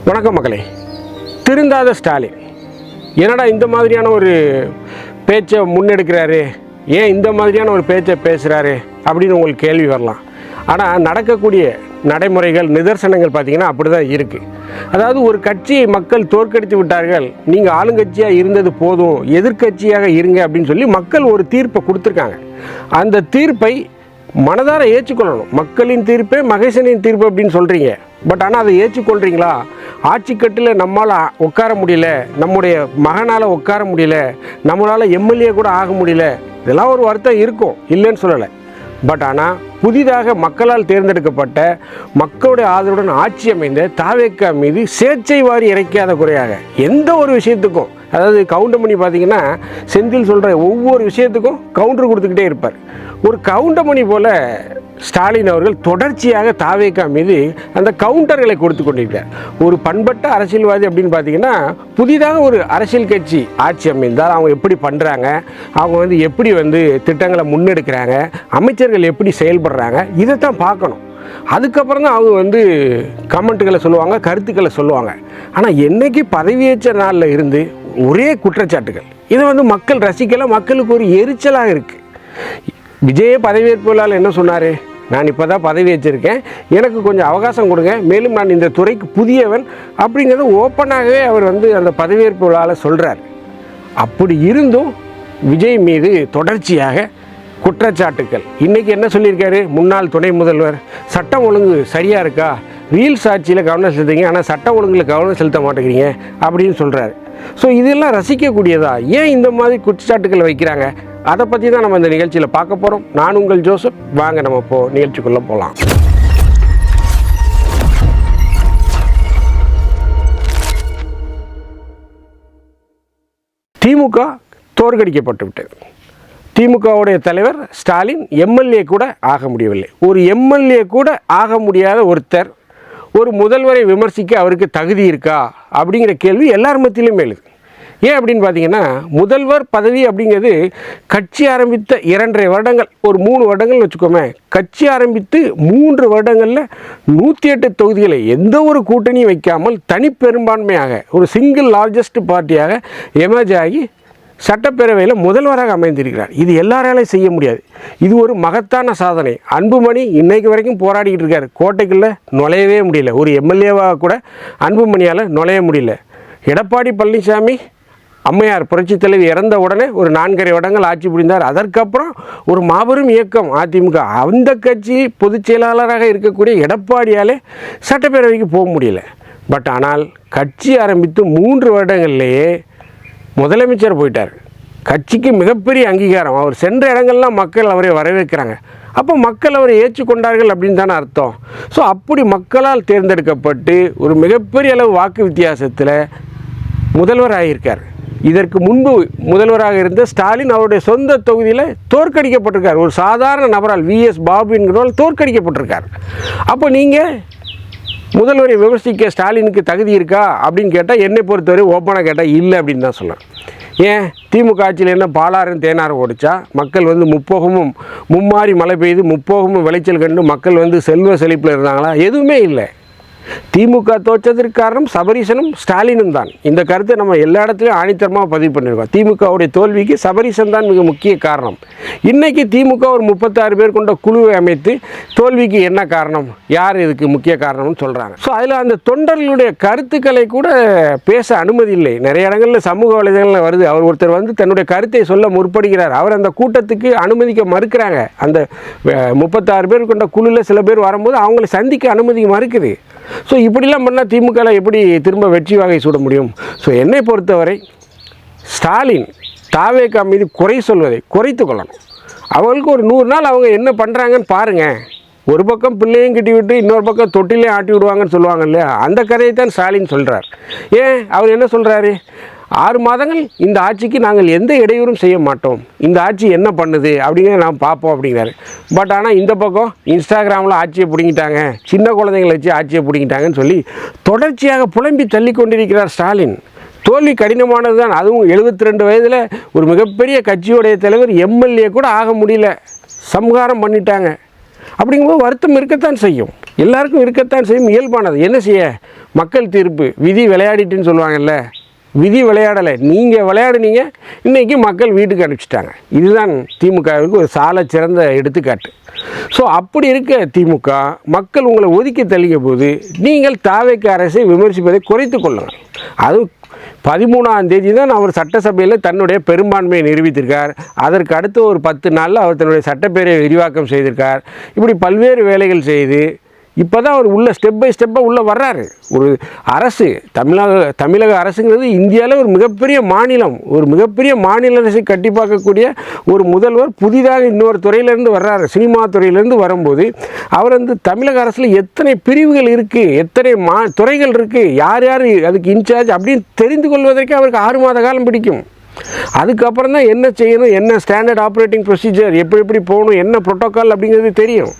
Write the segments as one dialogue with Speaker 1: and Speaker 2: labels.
Speaker 1: வணக்கம் மக்களே. திருந்தாத ஸ்டாலின் என்னடா இந்த மாதிரியான ஒரு பேச்சை முன்னெடுக்கிறாரு, ஏன் இந்த மாதிரியான ஒரு பேச்சை பேசுகிறாரு அப்படின்னு உங்களுக்கு கேள்வி வரலாம். ஆனால் நடக்கக்கூடிய நடைமுறைகள் நிதர்சனங்கள் பார்த்திங்கன்னா அப்படி தான் இருக்குது. அதாவது ஒரு கட்சியை மக்கள் தோற்கடித்து விட்டார்கள், நீங்கள் ஆளுங்கட்சியாக இருந்தது போதும், எதிர்கட்சியாக இருங்க அப்படின்னு சொல்லி மக்கள் ஒரு தீர்ப்பை கொடுத்துருக்காங்க. அந்த தீர்ப்பை மனதார ஏற்றுக்கொள்ளணும். மக்களின் தீர்ப்பே மகேசனின் தீர்ப்பு அப்படின்னு சொல்கிறீங்க, பட் ஆனால் அதை ஏற்றுக்கொள்கிறீங்களா? ஆட்சிக்கட்டில் நம்மளால் உட்கார முடியல, நம்முடைய மகனால் உட்கார முடியல, நம்மளால் எம்எல்ஏ கூட ஆக முடியல, இதெல்லாம் ஒரு வருத்தம் இருக்கும், இல்லைன்னு சொல்லலை. பட் ஆனால் புதிதாக மக்களால் தேர்ந்தெடுக்கப்பட்ட மக்களுடைய ஆதரவுடன் ஆட்சி அமைந்த தாவேக்கா மீது சேச்சை வாரி இறைக்காத குறையாக எந்த ஒரு விஷயத்துக்கும், அதாவது கவுண்டமணி பார்த்திங்கன்னா செந்தில் சொல்கிற ஒவ்வொரு விஷயத்துக்கும் கவுண்டர் கொடுத்துக்கிட்டே இருப்பார். ஒரு கவுண்டமணி போல் ஸ்டாலின் அவர்கள் தொடர்ச்சியாக தாவேக்கா மீது அந்த கவுண்டர்களை கொடுத்து கொண்டிருக்கிறார். ஒரு பண்பட்ட அரசியல்வாதி அப்படின்னு பார்த்தீங்கன்னா புதிதாக ஒரு அரசியல் கட்சி ஆட்சி அமைந்தால் அவங்க எப்படி பண்ணுறாங்க, அவங்க எப்படி திட்டங்களை முன்னெடுக்கிறாங்க, அமைச்சர்கள் எப்படி செயல்படுறாங்க, இதைத்தான் பார்க்கணும். அதுக்கப்புறம் தான் அவங்க கமெண்ட்டுகளை சொல்லுவாங்க, கருத்துக்களை சொல்லுவாங்க. ஆனால் என்னைக்கு பதவியேற்ற நாளில் இருந்து ஒரே குற்றச்சாட்டுகள், இதை மக்கள் ரசிக்கல, மக்களுக்கு ஒரு எரிச்சலாக இருக்குது. விஜய பதவியேற்பு விழாவில் என்ன சொன்னார்? நான் இப்போ தான் பதவி வச்சுருக்கேன், எனக்கு கொஞ்சம் அவகாசம் கொடுங்க, மேலும் நான் இந்த துறைக்கு புதியவன் அப்படிங்கிறத ஓப்பனாகவே அவர் அந்த பதவியேற்பு விழாவில் சொல்கிறார். அப்படி இருந்தும் விஜய் மீது தொடர்ச்சியாக குற்றச்சாட்டுக்கள். இன்றைக்கி என்ன சொல்லியிருக்காரு? முன்னாள் துணை முதல்வர் சட்டம் ஒழுங்கு சரியாக இருக்கா, ரீல்ஸ் ஆட்சியில் கவனம் செலுத்துங்க, ஆனால் சட்டம் ஒழுங்கில் கவனம் செலுத்த மாட்டேங்கிறீங்க அப்படின்னு சொல்கிறாரு. ஸோ இதெல்லாம் ரசிக்கக்கூடியதா? ஏன் இந்த மாதிரி குற்றச்சாட்டுகள் வைக்கிறாங்க? அதை பற்றி தான் நம்ம இந்த நிகழ்ச்சியில் பார்க்க போகிறோம். நான் உங்கள் ஜோசப். வாங்க நம்ம இப்போது நிகழ்ச்சிக்குள்ளே போகலாம். திமுக தோற்கடிக்கப்பட்டு விட்டது. திமுகவுடைய தலைவர் ஸ்டாலின் எம்எல்ஏ கூட ஆக முடியவில்லை. ஒரு எம்எல்ஏ கூட ஆக முடியாத ஒருத்தர் ஒரு முதல்வரை விமர்சிக்க அவருக்கு தகுதி இருக்கா அப்படிங்கிற கேள்வி எல்லார் மத்தியிலும் எழுது. ஏன் அப்படின்னு பார்த்தீங்கன்னா, முதல்வர் பதவி அப்படிங்கிறது கட்சி ஆரம்பித்த 2.5 வருடங்கள், ஒரு 3 வருடங்கள் வச்சுக்கோமே, கட்சி ஆரம்பித்து 3 வருடங்களில் 108 தொகுதிகளை எந்த ஒரு கூட்டணியும் வைக்காமல் தனிப்பெரும்பான்மையாக ஒரு சிங்கிள் லார்ஜஸ்ட் பார்ட்டியாக எமர்ஜ் ஆகி சட்டப்பேரவையில் முதல்வராக அமைந்திருக்கிறார். இது எல்லாராலையும் செய்ய முடியாது. இது ஒரு மகத்தான சாதனை. அன்புமணி இன்னைக்கு வரைக்கும் போராடிக்கிட்டு இருக்கார், கோட்டைக்குள்ளே நுழையவே முடியல. ஒரு எம்எல்ஏவாக கூட அன்புமணியால் நுழைய முடியல. எடப்பாடி பழனிசாமி அம்மையார் புரட்சித் தலைவி இறந்த உடனே ஒரு 4.5 வருடங்கள் ஆட்சி புரிந்தார். அதற்கப்புறம் ஒரு மாபெரும் இயக்கம் அதிமுக. அந்த கட்சி பொதுச் செயலாளராக இருக்கக்கூடிய எடப்பாடியாலே சட்டப்பேரவைக்கு போக முடியல. பட் ஆனால் கட்சி ஆரம்பித்து 3 வருடங்கள்லேயே முதலமைச்சர் போயிட்டார். கட்சிக்கு மிகப்பெரிய அங்கீகாரம். அவர் சென்ற இடங்கள்லாம் மக்கள் அவரை வரவேற்கிறாங்க. அப்போ மக்கள் அவரை ஏற்றுக்கொண்டார்கள் அப்படின்னு தானே அர்த்தம். ஸோ அப்படி மக்களால் தேர்ந்தெடுக்கப்பட்டு ஒரு மிகப்பெரிய அளவு வாக்கு வித்தியாசத்தில் முதல்வர் ஆகியிருக்கார். இதற்கு முன்பு முதல்வராக இருந்த ஸ்டாலின் அவருடைய சொந்த தொகுதியில் தோற்கடிக்கப்பட்டிருக்கார். ஒரு சாதாரண நபரால், விஎஸ் பாபு என்கிறவரால் தோற்கடிக்கப்பட்டிருக்கார். அப்போ நீங்கள் முதல்வரை விமர்சிக்க ஸ்டாலினுக்கு தகுதி இருக்கா அப்படின்னு கேட்டால், என்னை பொறுத்தவரை ஓப்பனாக கேட்டால் இல்லை அப்படின்னு தான் சொல்லலாம். ஏன் திமுக ஆட்சியில் என்ன பாலாறும் தேனாரும் ஓடிச்சா? மக்கள் முப்போகமும் மும்மாறி மழை பெய்து முப்போகமும் விளைச்சல் கண்டு மக்கள் செல்வ செழிப்பில் இருந்தாங்களா? எதுவுமே இல்லை. திமுக தோற்றதற்கு காரணம் சபரீசனும் ஸ்டாலினும் தான். இந்த கருத்தை நம்ம எல்லா இடத்துலையும் ஆணித்தரமாக பதிவு பண்ணியிருக்கோம். திமுகவுடைய தோல்விக்கு சபரீசன் தான் மிக முக்கிய காரணம். இன்றைக்கி திமுக ஒரு 36 பேர் கொண்ட குழுவை அமைத்து தோல்விக்கு என்ன காரணம், யார் இதுக்கு முக்கிய காரணம்னு சொல்கிறாங்க. ஸோ அதில் அந்த தொண்டர்களுடைய கருத்துக்களை கூட பேச அனுமதி இல்லை. நிறைய இடங்களில் சமூக வலைதளங்களில் வருது. அவர் ஒருத்தர் தன்னுடைய கருத்தை சொல்ல முற்படுகிறார், அவர் அந்த கூட்டத்துக்கு அனுமதிக்க மறுக்கிறாங்க. அந்த 36 பேர் கொண்ட குழுவில் சில பேர் வரும்போது அவங்களை சந்திக்க அனுமதிக்க மறுக்குது. ஸோ இப்படிலாம் பண்ணால் திமுகவில் எப்படி திரும்ப வெற்றி வாகை சூட முடியும்? ஸோ என்னை பொறுத்தவரை ஸ்டாலின் தாவேக்கா மீது குறை சொல்வதை குறைத்து கொள்ளணும். அவங்களுக்கு ஒரு 100 நாள் அவங்க என்ன பண்ணுறாங்கன்னு பாருங்கள். ஒரு பக்கம் பிள்ளையும் கட்டி விட்டு இன்னொரு பக்கம் தொட்டிலே ஆட்டி விடுவாங்கன்னு சொல்லுவாங்க இல்லையா, அந்த கதையை தான் ஸ்டாலின் சொல்கிறார். ஏன் அவர் என்ன சொல்கிறாரு? 6 மாதங்கள் இந்த ஆட்சிக்கு நாங்கள் எந்த இடையூறும் செய்ய மாட்டோம், இந்த ஆட்சி என்ன பண்ணுது அப்படிங்கிறத நாம் பார்ப்போம் அப்படிங்கிறாரு. பட் ஆனால் இந்த பக்கம் இன்ஸ்டாகிராமில் ஆட்சியை பிடிங்கிட்டாங்க, சின்ன குழந்தைங்களை வச்சு ஆட்சியை பிடிங்கிட்டாங்கன்னு சொல்லி தொடர்ச்சியாக புலம்பி தள்ளி கொண்டிருக்கிறார் ஸ்டாலின். தோல்வி கடினமானது தான். அதுவும் 72 வயதில் ஒரு மிகப்பெரிய கட்சியுடைய தலைவர் எம்எல்ஏ கூட ஆக முடியல, சம்ஹாரம் பண்ணிட்டாங்க. அப்படிங்கும்போது வருத்தம் இருக்கத்தான் செய்யும். எல்லாருக்கும் இருக்கத்தான் செய்யும், இயல்பானது. என்ன செய்ய, மக்கள் தீர்ப்பு, விதி விளையாடிட்டுன்னு சொல்லுவாங்கல்ல, விதி விளையாடலை, நீங்கள் விளையாடுனீங்க, இன்றைக்கி மக்கள் வீட்டுக்கு அனுப்பிச்சிட்டாங்க. இதுதான் திமுகவுக்கு ஒரு சால சிறந்த எடுத்துக்காட்டு. ஸோ அப்படி இருக்க திமுக மக்கள் உங்களை ஒதுக்கி தள்ளிய போது நீங்கள் தாவேக்கு அரசை விமர்சிப்பதை குறைத்து கொள்ளுங்கள். அது 13ஆம் தேதி தான் அவர் சட்டசபையில் தன்னுடைய பெரும்பான்மையை நிரூபித்திருக்கார். அதற்கு அடுத்து ஒரு 10 நாளில் அவர் தன்னுடைய சட்டப்பேரவை விரிவாக்கம் செய்திருக்கார். இப்படி பல்வேறு வேலைகள் செய்து இப்போ தான் அவர் உள்ள ஸ்டெப் பை ஸ்டெப்பாக உள்ளே வர்றாரு. ஒரு அரசு, தமிழக அரசுங்கிறது இந்தியாவில் ஒரு மிகப்பெரிய மாநிலம், ஒரு மிகப்பெரிய மாநில அரசை கட்டி பார்க்கக்கூடிய ஒரு முதல்வர் புதிதாக இன்னொரு துறையிலேருந்து வர்றாரு. சினிமா துறையிலேருந்து வரும்போது அவர் தமிழக அரசில் எத்தனை பிரிவுகள் இருக்குது, எத்தனை துறைகள் இருக்குது, யார் யார் அதுக்கு இன்சார்ஜ் அப்படின்னு தெரிந்து கொள்வதற்கு அவருக்கு 6 மாத காலம் பிடிக்கும். அதுக்கப்புறம் தான் என்ன செய்யணும், என்ன ஸ்டாண்டர்ட் ஆப்ரேட்டிங் ப்ரொசீஜர், எப்படி போகணும், என்ன ப்ரோட்டோக்கால் அப்படிங்கிறது தெரியும்.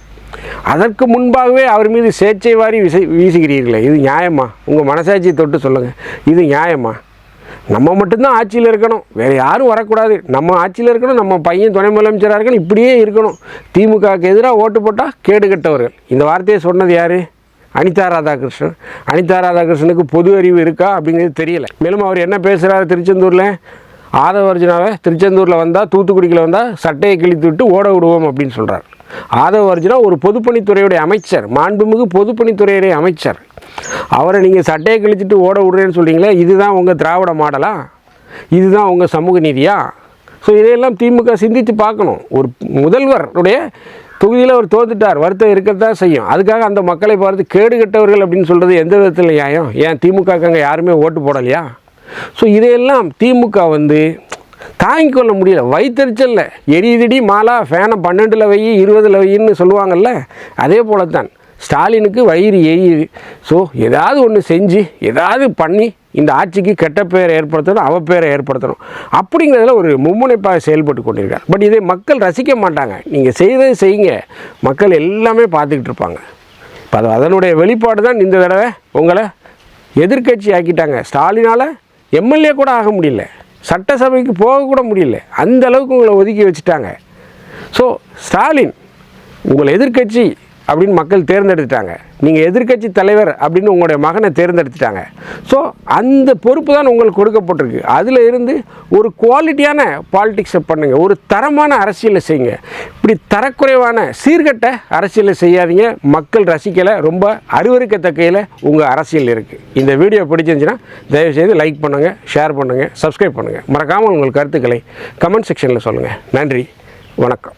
Speaker 1: அதற்கு முன்பாகவே அவர் மீது சேச்சை வாரி வீசுகிறீர்களே, இது நியாயமா? உங்கள் மனசாட்சியை தொட்டு சொல்லுங்கள், இது நியாயமா? நம்ம மட்டும்தான் ஆட்சியில் இருக்கணும், வேறு யாரும் வரக்கூடாது, நம்ம ஆட்சியில் இருக்கணும், நம்ம பையன் துணை முதலமைச்சராக இருக்கணும், இப்படியே இருக்கணும். திமுகவுக்கு எதிராக ஓட்டு போட்டால் கேடு கட்டவர்கள். இந்த வார்த்தையை சொன்னது யார்? அனிதா ராதாகிருஷ்ணன். அனிதா ராதாகிருஷ்ணனுக்கு பொது அறிவு இருக்கா அப்படிங்கிறது தெரியலை. மேலும் அவர் என்ன பேசுகிறாரு, திருச்செந்தூரில் ஆதவ அர்ஜுனாவை திருச்செந்தூரில் வந்தால், தூத்துக்குடியில் வந்தால் சட்டையை கிழித்து விட்டு ஓட விடுவோம் அப்படின்னு சொல்கிறார். ஆதவ அர்ஜுனா ஒரு பொதுப்பணித்துறையுடைய அமைச்சர், மாண்புமிகு பொதுப்பணித்துறையுடைய அமைச்சர். அவரை நீங்கள் சட்டையை கிழிச்சிட்டு ஓட விடுறேன்னு சொல்கிறீங்களே, இதுதான் உங்கள் திராவிட மாடலா? இதுதான் உங்கள் சமூக நீதியா? ஸோ இதையெல்லாம் திமுக சிந்தித்து பார்க்கணும். ஒரு முதல்வருடைய தொகுதியில் அவர் தோத்துட்டார், வருத்தம் இருக்கத்தான் செய்யும். அதுக்காக அந்த மக்களை பார்த்து கேடு கட்டவர்கள் அப்படின்னு சொல்கிறது எந்த விதத்தில் நியாயம்? ஏன் திமுகவுக்கு அங்கே யாருமே ஓட்டு போடலையா? ஸோ இதையெல்லாம் திமுக தாங்கிக் கொள்ள முடியல. வயிற்றுச்சல்ல எரியுதிடி மாலா, ஃபேனை 12ல் வை 20ல் வைன்னு சொல்லுவாங்கள்ல, அதே போல தான் ஸ்டாலினுக்கு வயிறு எரியுது. ஸோ ஏதாவது ஒன்று செஞ்சு ஏதாவது பண்ணி இந்த ஆட்சிக்கு கெட்ட பேரை ஏற்படுத்தணும், அவப்பேரை ஏற்படுத்தணும் அப்படிங்கிறதுல ஒரு மும்முனைப்பாக செயல்பட்டு கொண்டிருக்கார். பட் இதை மக்கள் ரசிக்க மாட்டாங்க. நீங்கள் செய்ததை செய்யுங்க, மக்கள் எல்லாமே பார்த்துக்கிட்டு இருப்பாங்க. இப்போ அதனுடைய வெளிப்பாடு தான் இந்த தடவை உங்களை எதிர்க்கட்சி ஆக்கிட்டாங்க. ஸ்டாலினால் எம்எல்ஏ கூட ஆக முடியல, சட்டசபைக்கு போகக்கூட முடியல, அந்த அளவுக்கு உங்களை ஒதுக்கி வச்சுட்டாங்க. ஸோ ஸ்டாலின் உங்களை எதிர்க்கட்சி அப்படின்னு மக்கள் தேர்ந்தெடுத்துட்டாங்க, நீங்கள் எதிர்க்கட்சி தலைவர் அப்படின்னு உங்களுடைய மகனை தேர்ந்தெடுத்துட்டாங்க. ஸோ அந்த பொறுப்பு தான் உங்களுக்கு கொடுக்கப்பட்டிருக்கு. அதில் இருந்து ஒரு குவாலிட்டியான பாலிடிக்ஸை பண்ணுங்கள், ஒரு தரமான அரசியலை செய்யுங்க. இப்படி தரக்குறைவான சீர்கட்ட அரசியலை செய்யாதீங்க. மக்கள் ரசிக்கலை, ரொம்ப அருவருக்கத்தக்கையில் உங்கள் அரசியல் இருக்குது. இந்த வீடியோ பிடிச்சிருந்துச்சுன்னா தயவுசெய்து லைக் பண்ணுங்கள், ஷேர் பண்ணுங்கள், சப்ஸ்கிரைப் பண்ணுங்கள். மறக்காமல் உங்கள் கருத்துக்களை கமெண்ட் செக்ஷனில் சொல்லுங்கள். நன்றி, வணக்கம்.